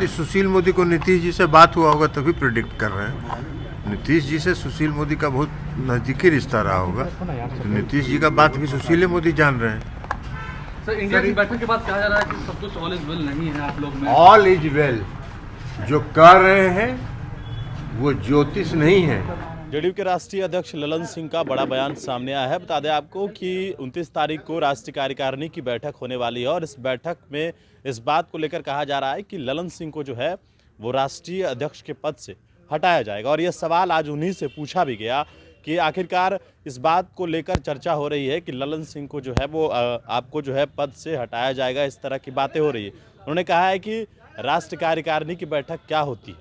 सुशील मोदी को नीतीश जी से बात हुआ होगा तभी प्रेडिक्ट कर रहे हैं। नीतीश जी से सुशील मोदी का बहुत नजदीकी रिश्ता रहा होगा, तो नीतीश जी का बात भी सुशील मोदी जान रहे हैं। सर, इंडिया की बैठक के बाद कहा जा रहा है कि सब कुछ ऑल इज वेल नहीं है आप लोग में। ऑल इज वेल जो कर रहे हैं वो ज्योतिष नहीं है। जेडीयू के राष्ट्रीय अध्यक्ष ललन सिंह का बड़ा बयान सामने आया है। बता दें आपको कि 29 तारीख को राष्ट्रीय कार्यकारिणी की बैठक होने वाली है और इस बैठक में इस बात को लेकर कहा जा रहा है कि ललन सिंह को जो है वो राष्ट्रीय अध्यक्ष के पद से हटाया जाएगा। और यह सवाल आज उन्हीं से पूछा भी गया कि आखिरकार इस बात को लेकर चर्चा हो रही है कि ललन सिंह को जो है वो आपको जो है पद से हटाया जाएगा, इस तरह की बातें हो रही है। उन्होंने कहा है कि राष्ट्रीय कार्यकारिणी की बैठक क्या होती है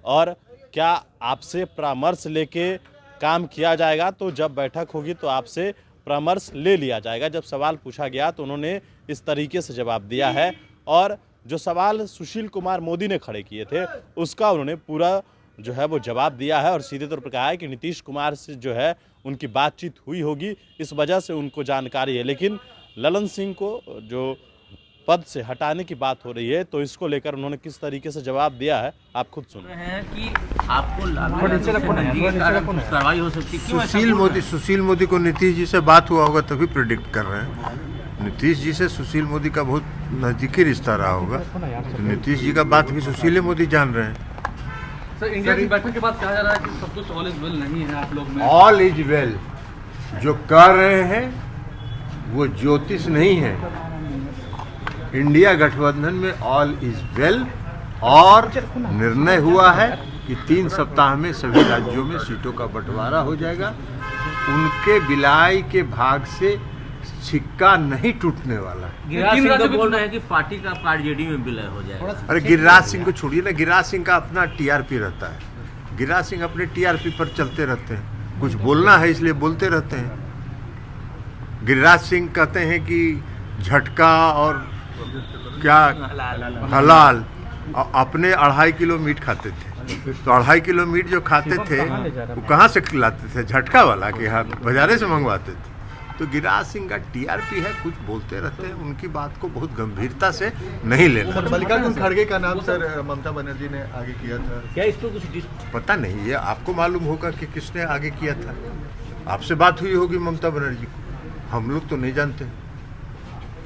और क्या आपसे परामर्श लेके काम किया जाएगा, तो जब बैठक होगी तो आपसे परामर्श ले लिया जाएगा। जब सवाल पूछा गया तो उन्होंने इस तरीके से जवाब दिया है और जो सवाल सुशील कुमार मोदी ने खड़े किए थे उसका उन्होंने पूरा जो है वो जवाब दिया है और सीधे तौर पर कहा है कि नीतीश कुमार से जो है उनकी बातचीत हुई होगी, इस वजह से उनको जानकारी है। लेकिन ललन सिंह को जो पद से हटाने की बात हो रही है तो इसको लेकर उन्होंने किस तरीके से जवाब दिया है आप खुद सुन रहे हैं कि आपको कार्रवाई हो सकती है। सुशील मोदी को नीतीश जी से बात हुआ होगा तभी प्रेडिक्ट कर रहे हैं। नीतीश जी से सुशील मोदी का बहुत नजदीकी रिश्ता रहा होगा, तो नीतीश जी का बात भी सुशील मोदी जान रहे हैं। सर, इंडिया की बैठक के बाद कहा जा रहा है कि सब कुछ ऑल इज वेल नहीं है आप लोग में। ऑल इज वेल जो कर रहे हैं वो ज्योतिष नहीं है। इंडिया गठबंधन में ऑल इज वेल और निर्णय हुआ है कि 3 सप्ताह में सभी राज्यों में सीटों का बंटवारा हो जाएगा। उनके विलाई के भाग से सिक्का नहीं टूटने वाला है। गिरिराज सिंह तो बोल रहे हैं कि पार्टी का आरजेडी में विलय हो जाएगा। अरे गिरिराज सिंह को छोड़िए ना, गिरिराज सिंह का अपना टीआरपी रहता है। गिरिराज सिंह अपने टीआरपी पर चलते रहते हैं, कुछ बोलना है इसलिए बोलते रहते हैं। गिरिराज सिंह कहते हैं कि झटका और क्या हलाल, अपने 2.5 किलो मीट खाते थे, तो 2.5 किलो मीट जो खाते थे वो कहाँ से खिलाते थे? झटका वाला के हाथ बाजारे से मंगवाते थे। तो गिरिराज सिंह का टीआरपी है, कुछ बोलते रहते हैं, उनकी बात को बहुत गंभीरता से नहीं लेना। मल्लिकार्जुन खड़गे का नाम सर ममता बनर्जी ने आगे किया था, क्या इस पर कुछ पता नहीं, ये आपको मालूम होगा कि किसने आगे किया था। आपसे बात हुई होगी ममता बनर्जी को, हम लोग तो नहीं जानते,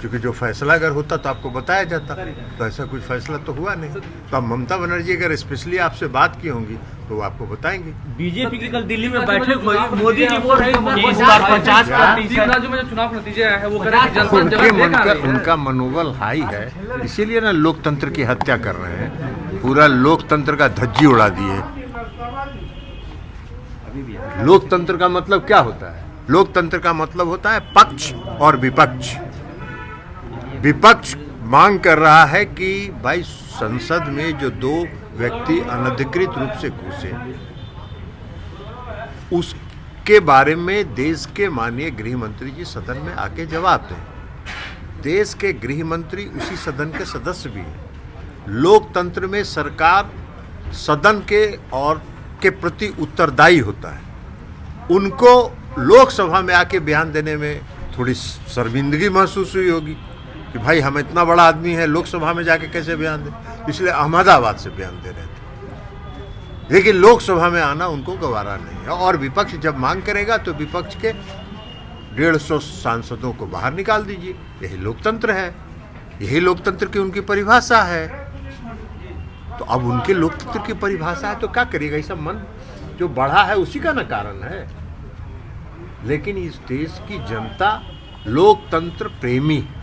क्योंकि जो फैसला अगर होता तो आपको बताया जाता, तो ऐसा कोई फैसला तो हुआ नहीं। तो अब ममता बनर्जी अगर स्पेशली आपसे बात की होंगी तो वो आपको बताएंगे। बीजेपी की कल दिल्ली में बैठक हुई, मोदी जी बोल रहे हैं इस बार 50% राज्यों में जो चुनाव नतीजे आए हैं वो कह रहे हैं कि उनका मनोबल हाई है, इसीलिए ना लोकतंत्र की हत्या कर रहे हैं, पूरा लोकतंत्र का धज्जी उड़ा दिए। लोकतंत्र का मतलब क्या होता है? लोकतंत्र का मतलब होता है पक्ष और विपक्ष। विपक्ष मांग कर रहा है कि भाई संसद में जो 2 व्यक्ति अनधिकृत रूप से घुसे उसके बारे में देश के माननीय गृह मंत्री जी सदन में आके जवाब दें। देश के गृह मंत्री उसी सदन के सदस्य भी हैं। लोकतंत्र में सरकार सदन के और के प्रति उत्तरदायी होता है। उनको लोकसभा में आके बयान देने में थोड़ी शर्मिंदगी महसूस हुई होगी कि भाई हम इतना बड़ा आदमी है, लोकसभा में जाके कैसे बयान दें, इसलिए अहमदाबाद से बयान दे रहे थे। लेकिन लोकसभा में आना उनको गवारा नहीं है और विपक्ष जब मांग करेगा तो विपक्ष के 150 सांसदों को बाहर निकाल दीजिए। यही लोकतंत्र है, यही लोकतंत्र की उनकी परिभाषा है। तो अब उनके लोकतंत्र की परिभाषा है तो क्या करिएगा? ये सब मन जो बढ़ा है उसी का न कारण है। लेकिन इस देश की जनता लोकतंत्र प्रेमी है।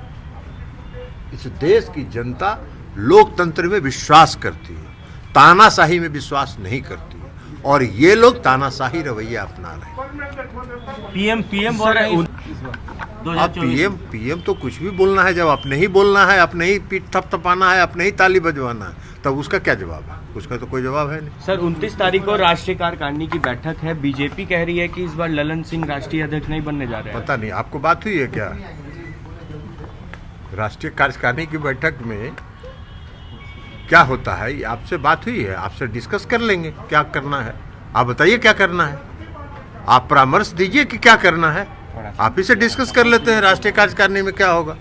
इस देश की जनता लोकतंत्र में विश्वास करती है, तानाशाही में विश्वास नहीं करती है और ये लोग तानाशाही रवैया अपना रहे हैं। पीएम बोल रहे हैं। अब पीएम तो कुछ भी बोलना है, जब अपने ही बोलना है, अपने ही पीठ थपथपाना है, अपने ही ताली बजवाना है, तब उसका क्या जवाब है? उसका तो कोई जवाब है नहीं। सर 29 तारीख को राष्ट्रीय कार्यकारिणी की बैठक है, बीजेपी कह रही है कि इस बार ललन सिंह राष्ट्रीय अध्यक्ष नहीं बनने जा रहे हैं। पता नहीं, आपको बात हुई है क्या? राष्ट्रीय कार्यकारिणी की बैठक में क्या होता है आपसे बात हुई है, आपसे डिस्कस कर लेंगे क्या करना है। आप बताइए क्या करना है, आप परामर्श दीजिए कि क्या करना है, आप ही से डिस्कस कर लेते हैं राष्ट्रीय कार्यकारिणी में क्या होगा।